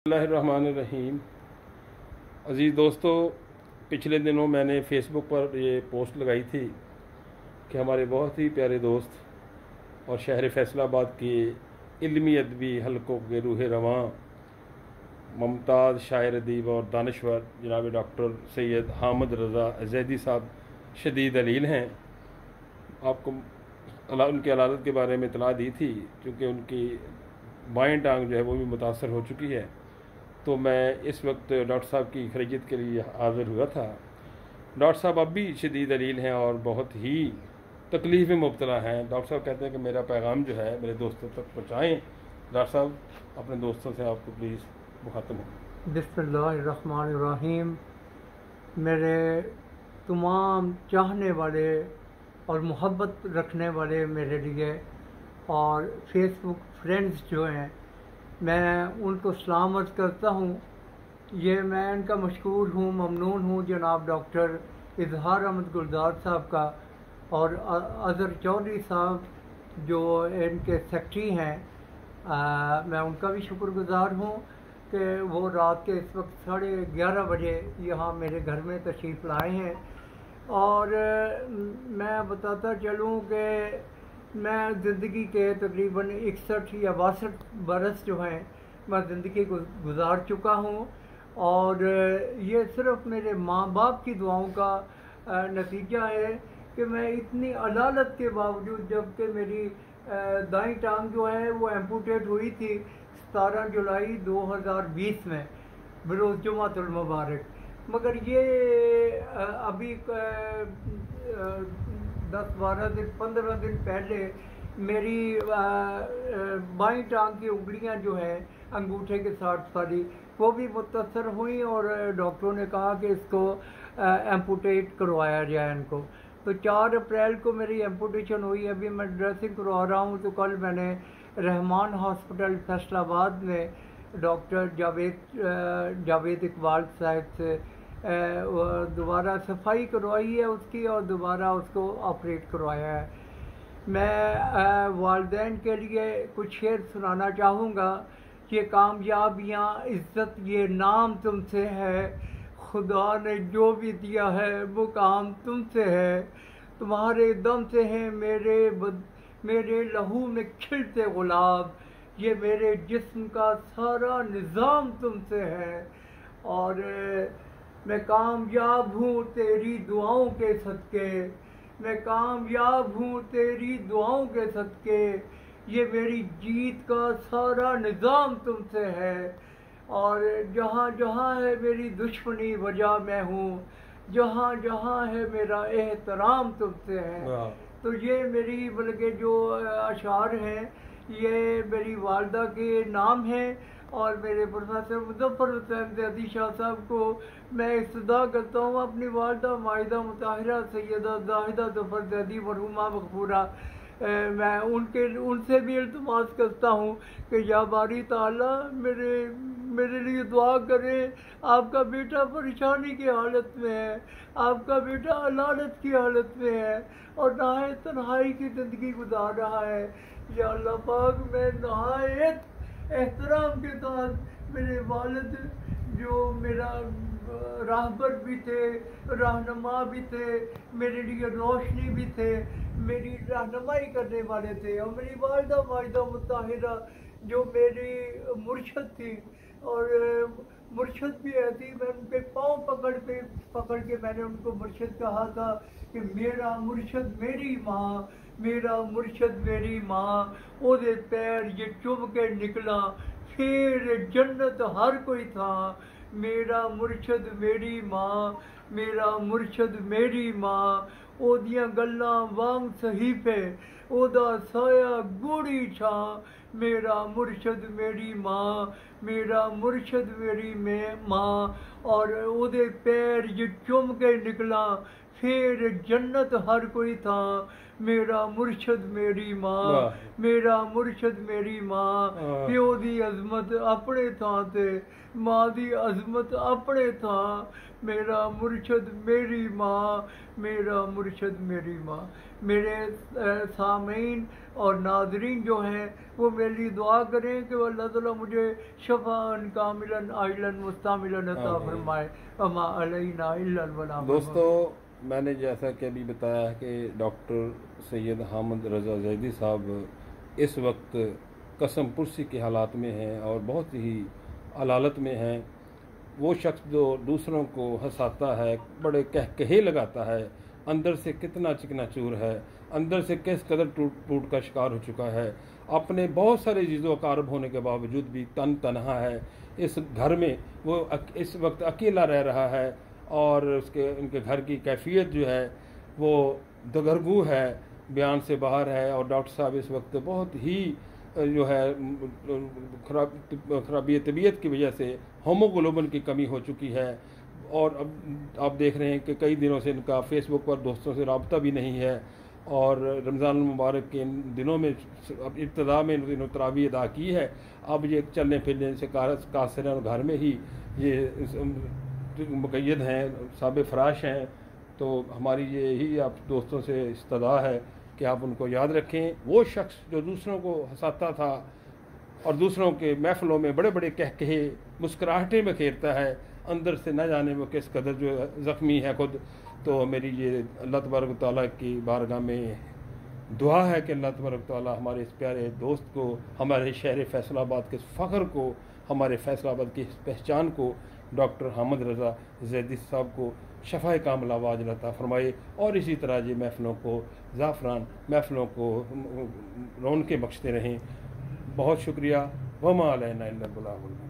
बिस्मिल्लाहिर्रहमानिर्रहीम। अज़ीज़ दोस्तों, पिछले दिनों मैंने फ़ेसबुक पर ये पोस्ट लगाई थी कि हमारे बहुत ही प्यारे दोस्त और शहर फैसलाबाद के इल्मी अदबी हलकों के रूह रवां मुमताज़ शायर अदीब और दानश्वर जनाब डॉक्टर सैयद हामिद रज़ा ज़ैदी साहब शदीद अलील हैं। आपको उनकी अलादत के बारे में इतला दी थी, क्योंकि उनकी बाएं टांग जो है वो भी मुतासर हो चुकी है। तो मैं इस वक्त डॉक्टर साहब की खैरियत के लिए हाज़िर हुआ था। डॉक्टर साहब अब भी शदीद अलील हैं और बहुत ही तकलीफ़ में मुब्तला हैं। डॉक्टर साहब कहते हैं कि मेरा पैगाम जो है मेरे दोस्तों तक पहुँचाएँ। डॉक्टर साहब, अपने दोस्तों से आपको प्लीज़ मुखातब हों। बिस्मिल्लाहिर्रहमानिर्रहीम। मेरे तमाम चाहने वाले और मोहब्बत रखने वाले मेरे लिए और फेसबुक फ्रेंड्स जो हैं, मैं उनको सलाम अर्ज़ करता हूँ। ये मैं इनका मशकूर हूँ, ममनून हूँ जनाब डॉक्टर इजहार अहमद गुलजार साहब का और अज़हर चौधरी साहब जो इनके सेक्रेटरी हैं। मैं उनका भी शुक्रगुज़ार हूँ कि वो रात के इस वक्त 11:30 बजे यहाँ मेरे घर में तशरीफ़ लाए हैं। और मैं बताता चलूँ कि मैं ज़िंदगी के तकरीबन 61 या 62 बरस जो हैं मैं ज़िंदगी गुजार चुका हूँ। और ये सिर्फ़ मेरे माँ बाप की दुआओं का नतीजा है कि मैं इतनी अलालत के बावजूद, जबकि मेरी दाईं टांग जो है वो एम्पूटेट हुई थी 17 जुलाई 2020 में बरोज़ जुमातुल मुबारक, मगर ये अभी 10-12 दिन 15 दिन पहले मेरी बाईं टांग की उंगलियां जो हैं अंगूठे के साथ वाली वो भी मुतासर हुई और डॉक्टरों ने कहा कि इसको एम्पूटेट करवाया जाए इनको। तो 4 अप्रैल को मेरी एम्पूटेशन हुई। अभी मैं ड्रेसिंग करवा रहा हूँ। तो कल मैंने रहमान हॉस्पिटल फैसलाबाद में डॉक्टर जावेद इकबाल साहब से दोबारा सफाई करवाई है उसकी और दोबारा उसको ऑपरेट करवाया है। मैं वालिदैन के लिए कुछ शेर सुनाना चाहूँगा। ये कामयाबियाँ इज़्ज़त ये नाम तुमसे है, खुदा ने जो भी दिया है वो काम तुमसे है, तुम्हारे दम से है मेरे लहू में खिलते गुलाब, ये मेरे जिस्म का सारा निज़ाम तुमसे है। और मैं कामयाब हूँ तेरी दुआओं के सदके, मैं कामयाब हूँ तेरी दुआओं के सदके, ये मेरी जीत का सारा निज़ाम तुमसे है। और जहाँ जहाँ है मेरी दुश्मनी वजह मैं हूँ, जहाँ जहाँ है मेरा एहतराम तुमसे है। तो ये मेरी बल्कि जो अशार हैं ये मेरी वालदा के नाम हैं। और मेरे प्रोफेसर मुज़फ़्फ़र हुसैन ज़ैदी शाह साहब को मैं इस्तदा करता हूँ, अपनी वालदा माहिदा मुताहिरा सैयदा ज़ाहिदा ज़फ़र ज़ैदी मरहूमा मग़फ़ूरा, मैं उनसे भी इल्तिमास करता हूँ कि या बारी ताला मेरे लिए दुआ करें। आपका बेटा परेशानी की हालत में है, आपका बेटा अलालत की हालत में है और नहायत तन्हाई की ज़िंदगी गुजार रहा है। या अल्लाह पाक, मैं नहायत एहतराम के साथ मेरे वालिद जो मेरा राहबर भी थे, रहनुमा भी थे, मेरे लिए रोशनी भी थे, मेरी रहनुमाई करने वाले थे, और मेरी वालिदा माजिदा मुताहिरा जो मेरी मुर्शद थी। और मुर्शद भी ऐसी, मैं उनके पाँव पकड़ के मैंने उनको मुर्शद कहा था कि मेरा मुर्शद मेरी माँ, मेरा मुर्शद मेरी माँ, ओदे पैर ये चुम के निकला, फिर जन्नत हर कोई था। मेरा मुर्शद मेरी माँ, मेरा मुर्शद मेरी माँ, ओदियां गल्लां वांग सहीफे, ओदा साया गूढ़ी छां, मेरा मुर्शद मेरी माँ, मेरा मुर्शद मेरी माँ, और ओदे पैर ये चुम के निकला, फिर जन्नत हर कोई था, मेरा मुर्शद मेरी माँ, वाह। मेरा मुर्शद मेरी माँ, प्यो दी अजमत अपने थां ते, माँ दी अजमत अपने थां, मेरा मुर्शद मेरी माँ, मेरा मुर्शद मेरी माँ। मेरे सामीन और नाजरीन जो हैं वो मेरे लिए दुआ करें कि अल्लाह ताला मुझे शफ़ाअन कामिलन आइलन मुस्तामिलन अता फरमाए। अमा अलैना इल्लल बलाग। दोस्तों, मैंने जैसा कि अभी बताया कि डॉक्टर सैयद हामिद रज़ा ज़ैदी साहब इस वक्त कसम पुरसी के हालात में हैं और बहुत ही अलालत में हैं। वो शख्स जो दूसरों को हंसाता है, बड़े कहकहे लगाता है, अंदर से कितना चिकनाचूर है, अंदर से किस कदर टूट का शिकार हो चुका है। अपने बहुत सारे चीज़ों कारब होने के बावजूद भी तनहा है। इस घर में वो इस वक्त अकेला रह रहा है और उनके घर की कैफियत जो है वो दगरगू है, बयान से बाहर है। और डॉक्टर साहब इस वक्त बहुत ही जो है खराबी तबीयत की वजह से होमोग्लोबिन की कमी हो चुकी है। और अब आप देख रहे हैं कि कई दिनों से इनका फेसबुक पर दोस्तों से रब्ता भी नहीं है। और रमज़ान मुबारक के दिनों में इब्तिदा में इन तरावी अदा की है। अब ये चलने फिरने से कासिर और घर में ही ये मुक़य्यद हैं, साब फराश हैं। तो हमारी यही आप दोस्तों से इस्तदा है कि आप उनको याद रखें। वो शख्स जो दूसरों को हंसाता था और दूसरों के महफ़िलों में बड़े बड़े कहकहे मुस्कुराहटें बखेरता है, अंदर से न जाने वो किस कदर जो ज़ख्मी है खुद। तो मेरी ये अल्लाह तबारक तआला की बारगाह में दुआ है कि अल्लाह तबारक तआला हमारे इस प्यारे दोस्त को, हमारे शहर फैसलाबाद के फ़ख्र को, हमारे फैसलाबाद की पहचान को, डॉक्टर हामिद रज़ा ज़ैदी साहब को शफ़ाए कामिला वाज अता फरमाए। और इसी तरह ये महफ़िलों को ज़ाफ़रान महफ़िलों को रौनकें बख्शते रहें। बहुत शुक्रिया। वमा अलैना इल्लल बलागुल।